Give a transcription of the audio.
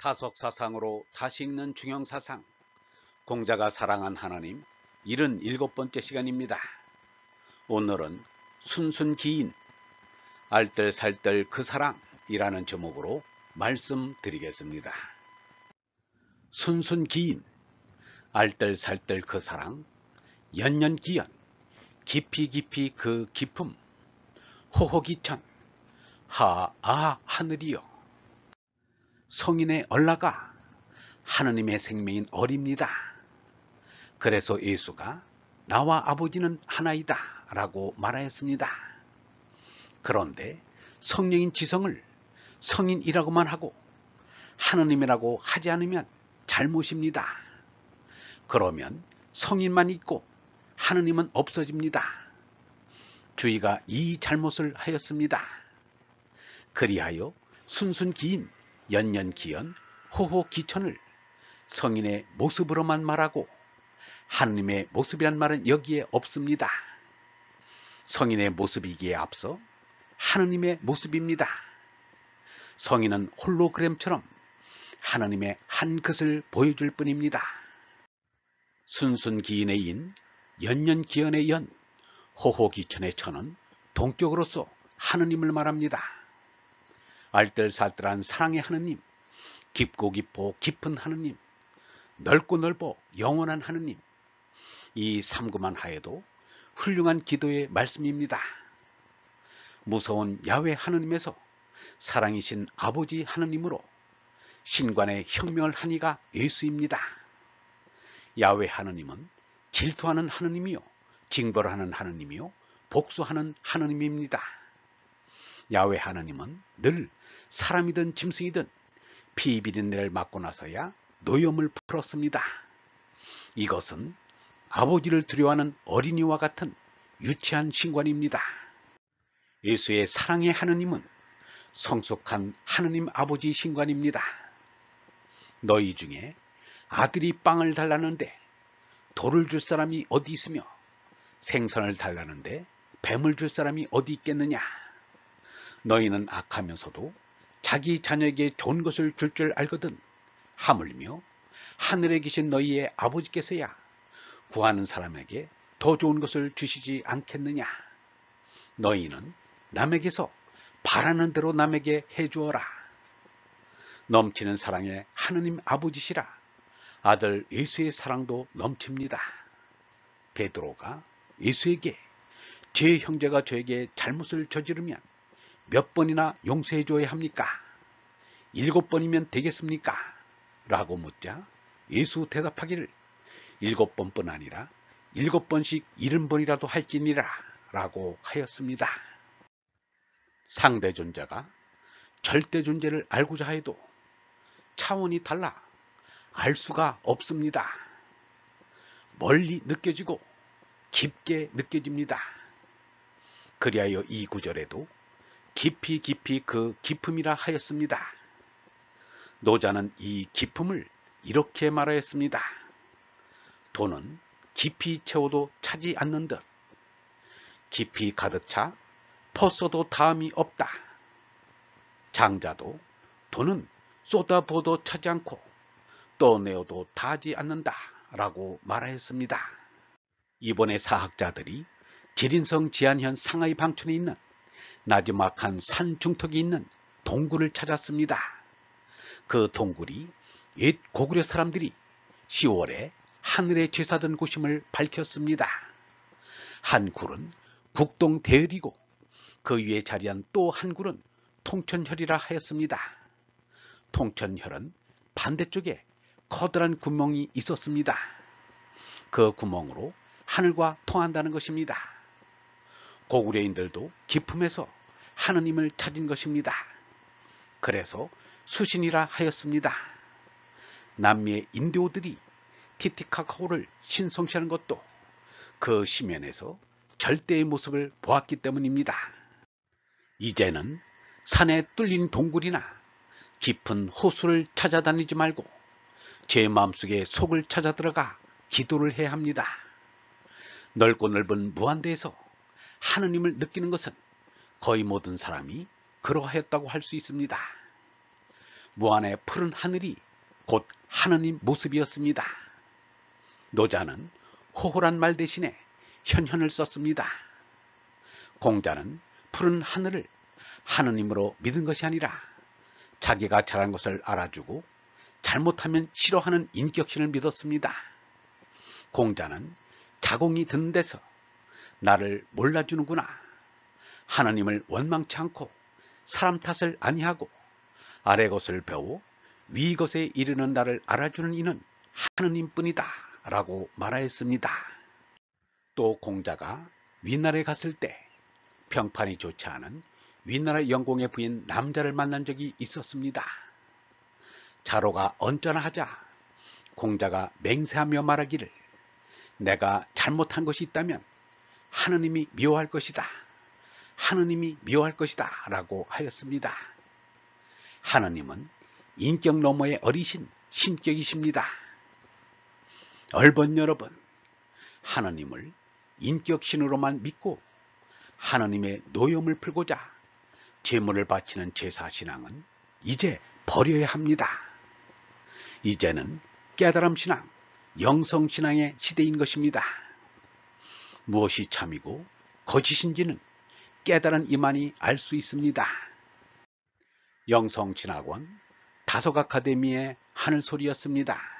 타석사상으로 다시 읽는 중형사상, 공자가 사랑한 하나님 77번째 시간입니다. 오늘은 순순기인 알뜰살뜰 그 사랑이라는 제목으로 말씀드리겠습니다. 순순기인 알뜰살뜰 그 사랑, 연년기연 깊이 그 깊음, 호호기천 하아 하늘이여. 성인의 얼라가 하느님의 생명인 어립니다. 그래서 예수가 나와 아버지는 하나이다 라고 말하였습니다. 그런데 성령인 지성을 성인이라고만 하고 하느님이라고 하지 않으면 잘못입니다. 그러면 성인만 있고 하느님은 없어집니다. 주의가 이 잘못을 하였습니다. 그리하여 순순기인 연년기연 호호기천을 성인의 모습으로만 말하고 하느님의 모습이란 말은 여기에 없습니다. 성인의 모습이기에 앞서 하느님의 모습입니다. 성인은 홀로그램처럼 하느님의 한 것을 보여줄 뿐입니다. 순순기인의 인, 연년기연의 연, 호호기천의 천은 동격으로서 하느님을 말합니다. 알뜰살뜰한 사랑의 하느님, 깊고 깊은 하느님, 넓고 넓어 영원한 하느님, 이 삼구만 하여도 훌륭한 기도의 말씀입니다. 무서운 야훼 하느님에서 사랑이신 아버지 하느님으로 신관의 혁명을 한 이가 예수입니다. 야훼 하느님은 질투하는 하느님이요, 징벌을 하는 하느님이요, 복수하는 하느님입니다. 야훼 하느님은 늘 사람이든 짐승이든 피 비린내를 맡고 나서야 노염을 풀었습니다. 이것은 아버지를 두려워하는 어린이와 같은 유치한 신관입니다. 예수의 사랑의 하느님은 성숙한 하느님 아버지 신관입니다. 너희 중에 아들이 빵을 달라는데 돌을 줄 사람이 어디 있으며 생선을 달라는데 뱀을 줄 사람이 어디 있겠느냐. 너희는 악하면서도 자기 자녀에게 좋은 것을 줄 줄 알거든 하물며 하늘에 계신 너희의 아버지께서야 구하는 사람에게 더 좋은 것을 주시지 않겠느냐. 너희는 남에게서 바라는 대로 남에게 해주어라. 넘치는 사랑의 하느님 아버지시라 아들 예수의 사랑도 넘칩니다. 베드로가 예수에게 제 형제가 저에게 잘못을 저지르면 몇 번이나 용서해 줘야 합니까? 7번이면 되겠습니까? 라고 묻자 예수 대답하기를 7번뿐 아니라 7번씩 70번이라도 할지니라 라고 하였습니다. 상대 존재가 절대 존재를 알고자 해도 차원이 달라 알 수가 없습니다. 멀리 느껴지고 깊게 느껴집니다. 그리하여 이 구절에도 깊이 그 깊음이라 하였습니다. 노자는 이 깊음을 이렇게 말하였습니다. 돈은 깊이 채워도 차지 않는 듯 깊이 가득 차 퍼써도 다음이 없다. 장자도 돈은 쏟아부어도 차지 않고 떠내어도 다하지 않는다 라고 말하였습니다. 이번에 사학자들이 지린성 지안현 상하이 방촌에 있는 나지막한 산 중턱에 있는 동굴을 찾았습니다. 그 동굴이 옛 고구려 사람들이 10월에 하늘에 제사던 곳임을 밝혔습니다. 한 굴은 국동 대을이고 그 위에 자리한 또 한 굴은 통천혈이라 하였습니다. 통천혈은 반대쪽에 커다란 구멍이 있었습니다. 그 구멍으로 하늘과 통한다는 것입니다. 고구려인들도 깊음에서 하느님을 찾은 것입니다. 그래서 수신이라 하였습니다. 남미의 인디오들이 티티카카오를 신성시하는 것도 그 시면에서 절대의 모습을 보았기 때문입니다. 이제는 산에 뚫린 동굴이나 깊은 호수를 찾아다니지 말고 제 마음속에 속을 찾아 들어가 기도를 해야 합니다. 넓고 넓은 무한대에서 하느님을 느끼는 것은 거의 모든 사람이 그러하였다고 할 수 있습니다. 무한의 푸른 하늘이 곧 하느님 모습이었습니다. 노자는 호호란 말 대신에 현현을 썼습니다. 공자는 푸른 하늘을 하느님으로 믿은 것이 아니라 자기가 잘한 것을 알아주고 잘못하면 싫어하는 인격신을 믿었습니다. 공자는 자공이 드는 데서 나를 몰라주는구나, 하느님을 원망치 않고 사람 탓을 아니하고 아래 것을 배워 위 것에 이르는 나를 알아주는 이는 하느님뿐이다 라고 말하였습니다. 또 공자가 위나라에 갔을 때 평판이 좋지 않은 위나라 영공의 부인 남자를 만난 적이 있었습니다. 자로가 언짢아하자 공자가 맹세하며 말하기를 내가 잘못한 것이 있다면 하느님이 미워할 것이다, 하느님이 미워할 것이다 라고 하였습니다. 하느님은 인격 너머의 어리신 신격이십니다. 얼번 여러분, 하느님을 인격신으로만 믿고 하느님의 노여움을 풀고자 제물을 바치는 제사신앙은 이제 버려야 합니다. 이제는 깨달음신앙, 영성신앙의 시대인 것입니다. 무엇이 참이고 거짓인지는 깨달은 이만이 알 수 있습니다. 영성신학원 다속 아카데미의 하늘소리였습니다.